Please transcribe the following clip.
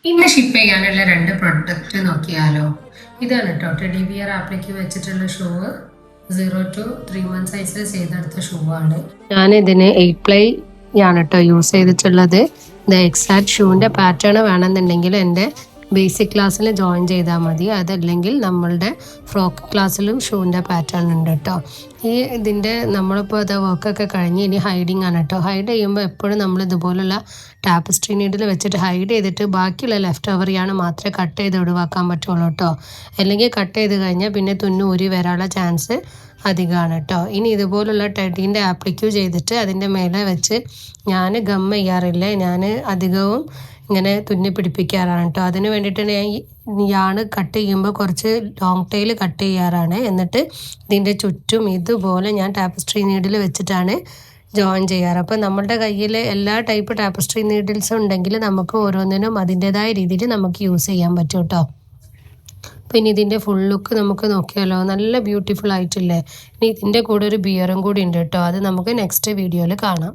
ഇന്ന് ഷിപ്പ് ചെയ്യാനുള്ള 2 പ്രൊഡക്റ്റ് നോക്കിയാലോ. ഇതാണ് കേട്ടോ ടെഡി ബിയർ ആപ്പിലേക്ക് വെച്ചിട്ടുള്ള ഷൂ. 0 to 3 months സൈസിൽ ചെയ്തെടുത്ത ഷൂ ആണ്. ഞാനിതിന് 8 പ്ലൈ ആണ് കേട്ടോ യൂസ് ചെയ്തിട്ടുള്ളത്. ഇത് എക്സാക്ട് ഷൂവിൻ്റെ പാറ്റേൺ വേണമെന്നുണ്ടെങ്കിൽ എൻ്റെ ബേസിക് ക്ലാസ്സിൽ ജോയിൻ ചെയ്താൽ മതി. അതല്ലെങ്കിൽ നമ്മളുടെ ഫ്രോക്ക് ക്ലാസ്സിലും ഷൂവിൻ്റെ പാറ്റേൺ ഉണ്ട് കേട്ടോ. ഇതിൻ്റെ നമ്മളിപ്പോൾ അത് വർക്കൊക്കെ കഴിഞ്ഞ് ഇനി ഹൈഡിങ് ആണ് കേട്ടോ. ഹൈഡ് ചെയ്യുമ്പോൾ എപ്പോഴും നമ്മൾ ഇതുപോലുള്ള ടാപ്പസ്ട്രി നീഡിൽ വെച്ചിട്ട് ഹൈഡ് ചെയ്തിട്ട് ബാക്കിയുള്ള ലെഫ്റ്റ് ഓവറിയാണ് മാത്രമേ കട്ട് ചെയ്ത് ഒഴിവാക്കാൻ പറ്റുള്ളൂ കേട്ടോ. അല്ലെങ്കിൽ കട്ട് ചെയ്ത് കഴിഞ്ഞാൽ പിന്നെ തുന്നു ഊരി വരാനുള്ള ചാൻസ് അധികമാണ് കേട്ടോ. ഇനി ഇതുപോലുള്ള ടെഡീൻ്റെ ആപ്ലിക്യൂ ചെയ്തിട്ട് അതിൻ്റെ മേലെ വെച്ച് ഞാൻ ഗം ചെയ്യാറില്ല. ഞാൻ അധികവും ഇങ്ങനെ തുന്നി പിടിപ്പിക്കാറാണ് കേട്ടോ. അതിന് വേണ്ടിയിട്ട് ഞാൻ യാൺ കട്ട് ചെയ്യുമ്പോൾ കുറച്ച് ലോങ് ടൈൽ കട്ട് ചെയ്യാറാണ്. എന്നിട്ട് ഇതിൻ്റെ ചുറ്റും ഇതുപോലെ ഞാൻ ടാപ്പസ്ട്രി നീഡിൽ വെച്ചിട്ടാണ് ജോയിൻ ചെയ്യാറ്. അപ്പോൾ നമ്മളുടെ കയ്യിൽ എല്ലാ ടൈപ്പ് ടാപ്പസ്ട്രി നീഡിൽസും ഉണ്ടെങ്കിൽ നമുക്ക് ഓരോന്നിനും അതിൻ്റെതായ രീതിയിൽ നമുക്ക് യൂസ് ചെയ്യാൻ പറ്റും കേട്ടോ. പിന്നെ ഇതിൻ്റെ ഫുൾ ലുക്ക് നമുക്ക് നോക്കിയാലോ. നല്ല ബ്യൂട്ടിഫുൾ ആയിട്ടില്ലേ. ഇനി ഇതിൻ്റെ കൂടെ ഒരു ബിയറും കൂടി ഉണ്ട് കേട്ടോ. അത് നമുക്ക് നെക്സ്റ്റ് വീഡിയോയിൽ കാണാം.